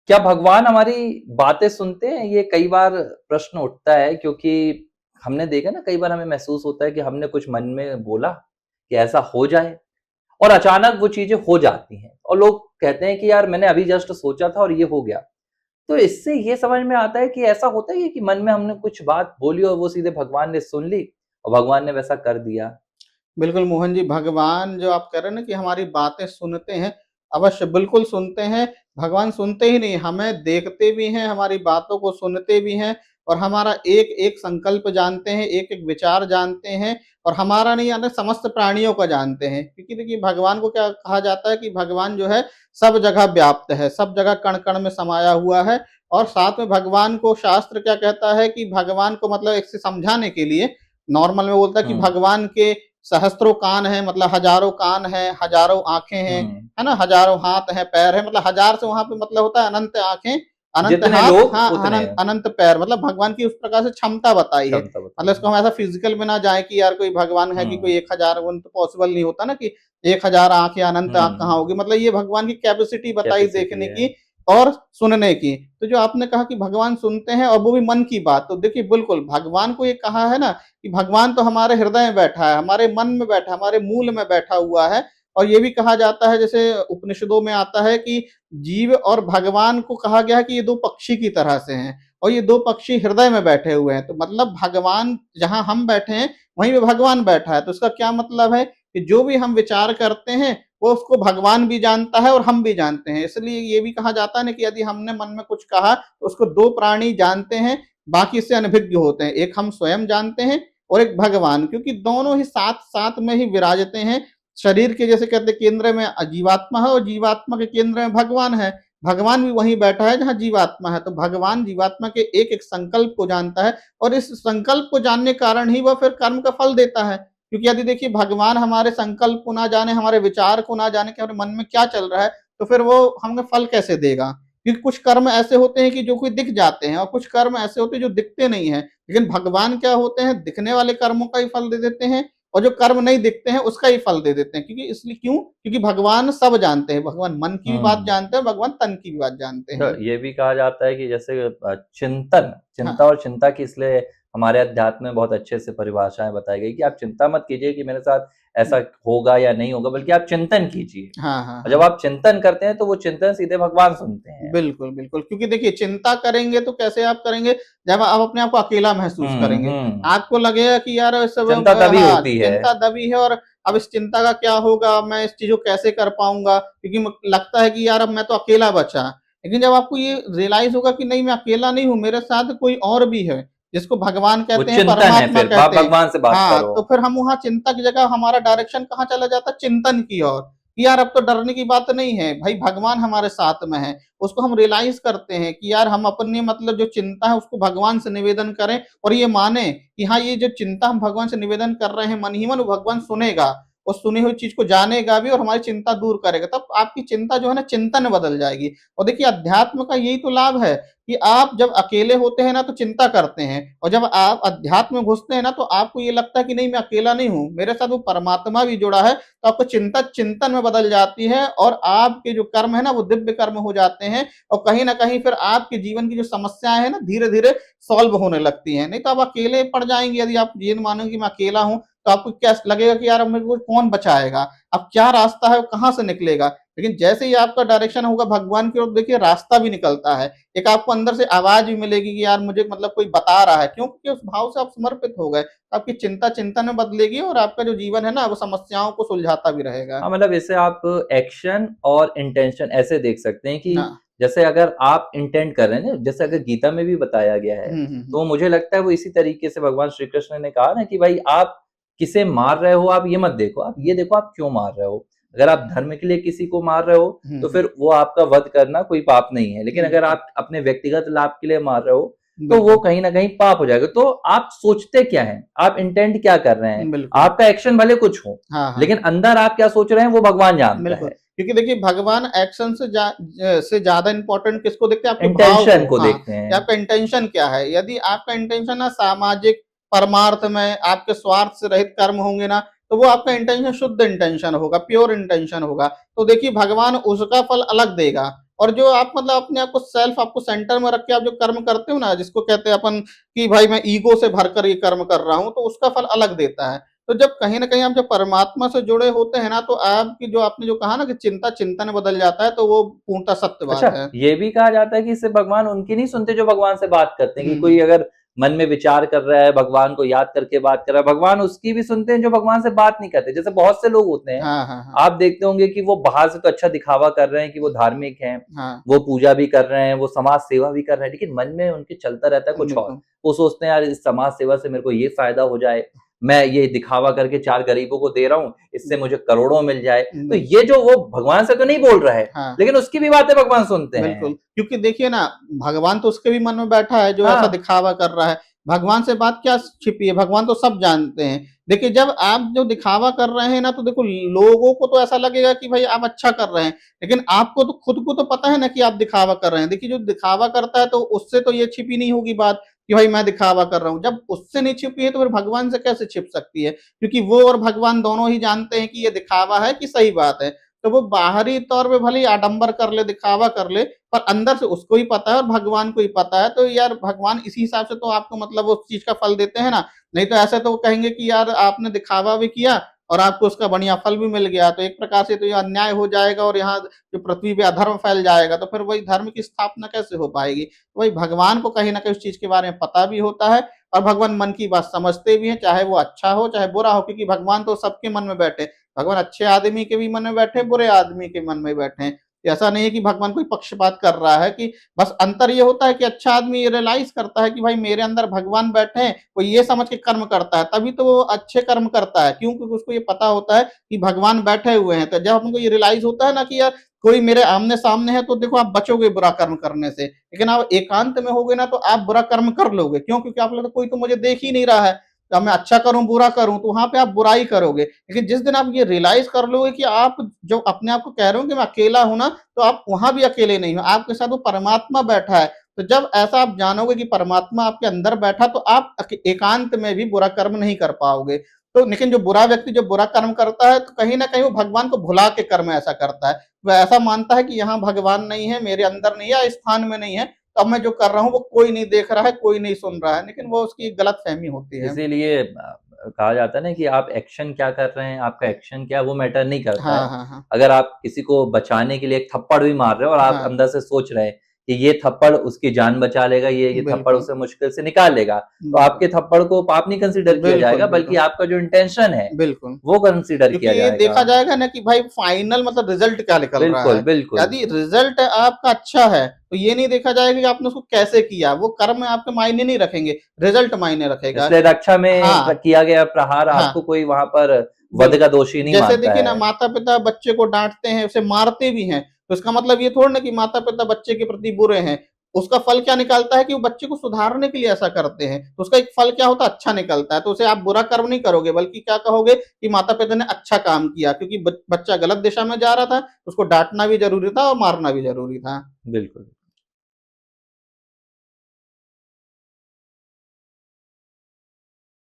क्या भगवान हमारी बातें सुनते हैं? ये कई बार प्रश्न उठता है क्योंकि हमने देखा ना कई बार हमें महसूस होता है कि हमने कुछ मन में बोला कि ऐसा हो जाए और अचानक वो चीज़ें हो जाती हैं और लोग कहते हैं कि यार मैंने अभी जस्ट सोचा था और ये हो गया। तो इससे ये समझ में आता है कि ऐसा होता ही है कि मन में हमने कुछ बात बोली और वो सीधे भगवान ने सुन ली और भगवान ने वैसा कर दिया। बिल्कुल मोहन जी, भगवान जो आप कह रहे हैं ना कि हमारी बातें सुनते हैं, अवश्य बिल्कुल सुनते हैं। भगवान सुनते ही नहीं, हमें देखते भी हैं, हमारी बातों को सुनते भी हैं और हमारा एक-एक संकल्प जानते हैं, एक-एक विचार जानते हैं और हमारा नहीं यानी समस्त प्राणियों का जानते हैं। क्योंकि देखिए भगवान को क्या कहा जाता है कि भगवान जो है सब जगह व्याप्त है, सब जगह कण-कण में समाया हुआ है और साथ में भगवान को शास्त्र क्या कहता है कि भगवान को मतलब एक से समझाने के लिए नॉर्मल में बोलता है कि हुँ, भगवान के सहस्त्रों कान हैं, मतलब हजारों कान हैं, हजारों आँखें हैं, हुँ। है ना? हजारों हाथ हैं, पैर हैं, मतलब हजार से वहाँ पे मतलब होता है अनंत आँखें, अनंत जितने हाथ, लोग हाँ, उतने अनंत अनंत पैर, मतलब भगवान की उस प्रकार से क्षमता बताई है। क्षमता मतलब बताइए। इसको हम ऐसा फिज़िकल में ना जाएँ कि यार कोई भगवान है कि हुँ, कोई 1000 वो तो पॉसिबल नहीं होता ना कि 1000 आँख या अनंत आँख कहाँ हुँ। होगी? मतलब ये भगवान की कैपेसिटी बताई कैपेसिटी देखने है। की और सुनने की। तो जो आपने कहा कि भगवान सुनते हैं और वो भी मन की बात, तो देखिए बिल्कुल भगवान को ये कहा है ना कि भगवान तो हमारे हृदय में बैठा है, हमारे मन में बैठा है, हमारे मूल में बैठा हुआ है और ये भी कहा जाता है जैसे उपनिषदों में आता है कि जीव और भगवान को कहा गया है कि ये 2 पक्षी की तरह से हैं और ये 2 पक्षी हृदय में बैठे हुए हैं। तो मतलब भगवान जहाँ हम बैठे हैं, वहीं पे भगवान बैठा है। तो इसका क्या मतलब है कि जो भी हम विचार करते हैं, वो उसको भगवान भी जानता है और हम भी जानते हैं। इसलिए ये भी कहा जाता है ना कि यदि हमने मन में कुछ कहा, तो उसको 2 प्राणी जानते हैं, बाकी इससे अनभिज्ञ होते हैं। एक हम स्वयं जानते हैं और एक भगवान, क्योंकि दोनों ही साथ-साथ में ही विराजते हैं। शरीर के जैसे कहते हैं केंद्र में जीवात्मा है और जीवात्मा के केंद्र में भगवान है। भगवान भी वहीं बैठा है जहाँ जीवात्मा है। तो भगवान जीवात्मा के एक-एक संकल्प को जानता है और इस संकल्प को जानने के कारण ही वह फिर कर्म का फल देता है। क्योंकि यदि देखिए भगवान हमारे संकल्प को ना जाने, हमारे विचार को ना जाने कि हमारे मन में क्या चल रहा है, तो फिर वो हमें फल कैसे देगा? क्योंकि कुछ कर्म ऐसे होते हैं कि जो कि दिख जाते हैं और कुछ कर्म ऐसे होते हैं जो दिखते नहीं हैं। लेकिन भगवान क्या होते हैं, दिखने वाले कर्मों का ही फल दे देते हैं और जो कर्म नहीं दिखते हैं उसका ही फल दे देते हैं। क्योंकि इसलिए क्यों? क्योंकि भगवान सब जानते हैं। भगवान मन की भी बात हुँ। जानते हैं, भगवान तन की भी बात जानते तो हैं। ये भी कहा जाता है कि जैसे चिंता हाँ, और चिंता की इसलिए हमारे अध्यात्म में बहुत अच्छे से परिभाषाएँ बताई गई कि आप चिंता मत कीजिए कि मेरे साथ ऐसा हुँ। होगा या नहीं होगा, बल्कि आप चिंतन कीजिए। हाँ, हाँ, और जब हाँ। आप चिंतन करते हैं, तो वो चिंतन सीधे भगवान सुनते हैं। बिल्कुल, बिल्कुल। क्योंकि देखिए चिंता करेंगे तो कैसे आप करेंगे, जब आप अपने आप को अकेला महसूस हुँ, करेंगे। हुँ। आपको लगेगा कि यार सब चिंता तभी हाँ, होती है। चिंता दबी है और अब इस चिंता का क्या होगा, मैं इस चीज़ को कैसे कर पाऊँगा? क्योंकि म लगता है कि यार अब मैं तो अकेला बचा। लेकिन जब आपको ये रियलाइज़ होगा कि नहीं मैं अकेला नहीं हूँ, मेरे साथ कोई और भी है, जिसको भगवान वो कहते हैं, चिंतन है परमात्मा फिर, कहते हैं। भगवान से बात हाँ, करो। तो फिर हम वहाँ चिंता की जगह हमारा डायरेक्शन कहाँ चला जाता है? चिंतन की ओर, कि यार अब तो डरने की बात नहीं है, भाई भगवान हमारे साथ में है। उसको हम रियलाइज करते हैं कि यार हम अपनी मतलब जो चिंता है उसको भगवान से निवेदन करें और ये माने कि हाँ ये जो चिंता हम भगवान से निवेदन कर रहे हैं मन ही मन, वो भगवान सुनेगा और सुनी हुई चीज को जानेगा भी और हमारी चिंता दूर करेगा। तब आपकी चिंता जो है ना चिंतन बदल जाएगी। और देखिए अध्यात्म का यही तो लाभ है कि आप जब अकेले होते हैं ना तो चिंता करते हैं और जब आप अध्यात्म में घुसते हैं ना तो आपको ये लगता है कि नहीं मैं अकेला नहीं हूँ, मेरे साथ वो परमात्मा भी जुड़ा है। तो आपको चिंता चिंतन में बदल जाती है और आपके जो कर्म है ना वो दिव्य कर्म हो जाते हैं और कहीं ना कहीं फिर आपके जीवन की जो समस्याएं हैं ना धीरे धीरे सॉल्व होने लगती हैं। नहीं तो आप अकेले पड़ जाएंगे, यदि आप ये मानोगे कि मैं अकेला हूँ तो आपको क्या लगेगा कि यार अब मेरे को कौन बचाएगा, अब क्या रास्ता है वो कहाँ से निकलेगा। लेकिन जैसे ही आपका डायरेक्शन होगा भगवान की ओर, देखिए रास्ता भी निकलता है। एक आपको अंदर से आवाज भी मिलेगी कि यार मुझे मतलब कोई बता रहा है, क्यों? क्योंकि उस भाव से आप समर्पित हो गए। आपकी चिंता चिंतन में बदलेगी और आपका जो जीवन है ना वो समस्याओं को सुलझाता भी रहेगा। हाँ, मतलब इसे आप एक्शन और इंटेंशन ऐसे देख सकते हैं कि हाँ। जैसे अगर आप इंटेंट कर रहे हैं ना, जैसे अगर गीता में भी बताया गया है, हुँ। तो मुझे लगता है वो इसी तरीके से भगवान श्री कृष्ण ने कहा ना कि भाई आप किसे मार रहे हो, आप ये मत देखो, आप ये देखो आप क्यों मार रहे हो। अगर आप धर्म के लिए किसी को मार रहे हो, हुँ, तो हुँ। फिर वो आपका वध करना कोई पाप नहीं है। लेकिन अगर बिल्कुल, आप अपने व्यक्तिगत लाभ के लिए मार रहे हो, तो वो बिल्कुल, कहीं न कहीं पाप हो जाएगा। तो आप सोचते क्या हैं? आप इंटेंट क्या कर रहे हैं? बिल्कुल। आपका एक्शन भले कुछ हो, हाँ, हाँ। लेकिन अंदर आप क्या सोच रहे हैं वो भगवान जानता बिल्कुल, है। क्योंकि देखिए भगवान एक्शन से ज़्यादा इम्पोर्टेंट किसको देखते हैं? आपके भाव इंटेंशन को। को हाँ, देखते कि हैं। आपका इंटेंशन क्या है? यदि आपका इंटेंशन ना सामाजिक, परमार्थ में, आपके स्वार्थ से रहित कर्म होंगे ना, तो वो आपका इंटेंशन शुद्ध इंटेंशन होगा, प्योर इंटेंशन होगा। तो देखिए भगवान उसका फल अलग देगा और जो आप मतलब अपने आप को सेल्फ आपको सेंटर में रख के आप जो कर्म करते हो ना, जिसको कहते हैं अपन कि भाई मैं ईगो से भरकर ये कर्म कर रहा हूँ, तो उसका फल अलग देता है। तो जब कहीं न कहीं आप जब परमात्मा से जुड़े होते हैं ना, तो आपकी जो आपने जो कहा ना कि चिंता चिंतन में बदल जाता है, तो वो पूर्णतः सत्य बात अच्छा, है। ये भी कहा जाता है कि इससे भगवान उनकी नहीं सुनते जो भगवान से बात करते हैं, कि कोई हुँ। अगर मन में विचार कर रहा है, भगवान को याद करके बात कर रहा है, भगवान उसकी भी सुनते हैं जो भगवान से बात नहीं करते। जैसे बहुत से लोग होते हैं, हाँ, हाँ, हाँ। आप देखते होंगे कि वो बाहर से तो अच्छा दिखावा कर रहे हैं कि वो धार्मिक हैं, हाँ, वो पूजा भी कर रहे हैं, वो समाज सेवा भी कर रहे हैं, लेकिन मन में उनके चलता रहता है कुछ और। बिल्कुल। वो सोचते हैं यार इस समाज सेवा से मेरे को ये फ़ायदा हो जाए, मैं ये दिखावा करके 4 गरीबों को दे रहा हूँ, इससे मुझे करोड़ों मिल जाए। तो बिल्कुल। ये जो वो भगवान से तो नहीं बोल रहा है, हाँ। लेकिन उसकी भी बातें भगवान सुनते बिल्कुल, हैं। क्योंकि देखिए ना, भगवान तो उसके भी मन में बैठा है जो ऐसा हाँ, दिखावा कर रहा है। भगवान से बात क्या छिपी है, भगवान तो सब जानते हैं। देखिए जब आप जो दिखावा कर रहे हैं ना, तो देखो लोगों को तो ऐसा लगेगा कि भाई आप अच्छा कर रहे हैं, लेकिन आपको तो खुद को तो पता है ना कि आप दिखावा कर रहे हैं। देखिए जो दिखावा करता है तो उससे तो ये छिपी नहीं होगी बात कि भाई मैं दिखावा कर रहा हूँ। जब उससे नहीं छिपी है तो फिर भगवान से कैसे छिप सकती है? क्योंकि वो और भगवान दोनों ही जानते हैं कि ये दिखावा है कि सही बात है। तो वो बाहरी तौर पे भले ही आडंबर कर ले, दिखावा कर ले, पर अंदर से उसको ही पता है और भगवान को ही पता है। तो यार भगवान इसी हिसाब से तो आपको मतलब उस चीज़ का फल देते हैं ना। नहीं तो ऐसे तो वो कहेंगे कि यार आपने दिखावा भी किया और आपको उसका बढ़िया फल भी मिल गया। तो एक प्रकार से तो ये अन्याय हो जाएगा और यहाँ जो पृथ्वी पे अधर्म फैल जाएगा, तो फिर वही धर्म की स्थापना कैसे हो पाएगी? तो वही भगवान को कहीं न कहीं उस चीज़ के बारे में पता भी होता है और भगवान मन की बात समझते भी हैं, चाहे वो अच्छा हो, चाहे बुरा हो, क्योंकि भगवान तो सबके मन में बैठे। भगवान अच्छे आदमी के भी मन में बैठे, बुरे आदमी के मन में बैठे हैं। ऐसा नहीं है कि भगवान कोई पक्षपात कर रहा है, कि बस अंतर ये होता है कि अच्छा आदमी ये रियलाइज़ करता है कि भाई मेरे अंदर भगवान बैठे हैं, वो ये समझ के कर्म करता है, तभी तो वो अच्छे कर्म करता है। क्यों? क्योंकि उसको ये पता होता है कि भगवान बैठे हुए हैं। तो जब हमको ये रियलाइज़ होता है ना कि यार कोई मेरे आमने-सामने है, तो देखो आप बचोगे बुरा कर्म करने से। लेकिन आप एकांत में होगे ना, तो आप बुरा कर्म कर लोगे। क्यों? क्योंकि आपको लगता है कोई तो मुझे देख ही नहीं रहा है। अब मैं अच्छा करूँ, बुरा करूँ, तो वहाँ पे आप बुराई करोगे। लेकिन जिस दिन आप ये रियलाइज़ कर लोगे कि आप जो अपने आप को कह रहे हो कि मैं अकेला हूँ ना, तो आप वहाँ भी अकेले नहीं हो, आपके साथ वो परमात्मा बैठा है। तो जब ऐसा आप जानोगे कि परमात्मा आपके अंदर बैठा, तो आप एकांत में भी बुरा कर्म नहीं कर पाओगे। तो लेकिन जो बुरा व्यक्ति जो बुरा कर्म करता है, तो कहीं न कहीं वो भगवान को भुला के कर्म ऐसा करता है। वो ऐसा मानता है कि यहाँ भगवान नहीं है, मेरे अंदर नहीं है, इस स्थान में नहीं है, तो अब मैं जो कर रहा हूँ वो कोई नहीं देख रहा है, कोई नहीं सुन रहा है। लेकिन वो उसकी एक गलतफ़हमी होती है। इसीलिए कहा जाता है ना कि आप एक्शन क्या कर रहे हैं, आपका एक्शन क्या है, वो मैटर नहीं करता हाँ, है। हाँ, हाँ। अगर आप किसी को बचाने के लिए एक थप्पड़ भी मार रहे हो और आप हाँ, अंदर से सोच रहे हैं कि ये थप्पड़ उसकी जान बचा लेगा, ये थप्पड़ बिल्कुल, उसे मुश्किल से निकाल लेगा, तो बिल्कुल। आपके थप्पड़ को पाप नहीं कंसीडर किया बिल्कुल, जाएगा, बल्कि बिल्कुल, आपका जो इंटेंशन है, बिल्कुल। वो कंसीडर क्योंकि किया ये जाएगा। देखा जाएगा ना कि भाई फाइनल मतलब रिज़ल्ट क्या निकल रहा बिल्कुल, है। बिल्कुल। यदि रिज़ल्ट आपका अच्छा है, तो ये नहीं देखा जाएगा कि आपने उसको कैसे किया, वो कर्म आपके मायने नहीं रखेंगे, रिज़ल्ट मायने रखेगा। इसलिए रक्षा में हाँ, किया गया प्रहार हाँ। आपको कोई वहाँ पर वध बिल्कुल। का दोषी नहीं जैसे मानता देखिए ना, है। माता-पिता बच्चे को डाँटते हैं, उसे मारते भी हैं, तो इसका मतलब ये थोड़ी ना कि माता-पिता बच्चे के प्रति बुरे हैं। उसका फल क्या निकलता है कि वो बच्चे को सुधारने के लिए ऐसा करते हैं। तो उसका एक फल क्या होता है, अच्छा निकलता है। तो उसे आप बुरा कर्म नहीं करोगे, बल्कि क्या कहोगे कि माता-पिता ने अच्छा काम किया, क्योंकि बच्चा गलत दिशा में जा रहा था, उसको डाँटना भी ज़रूरी था और मारना भी ज़रूरी था। बिल्कुल।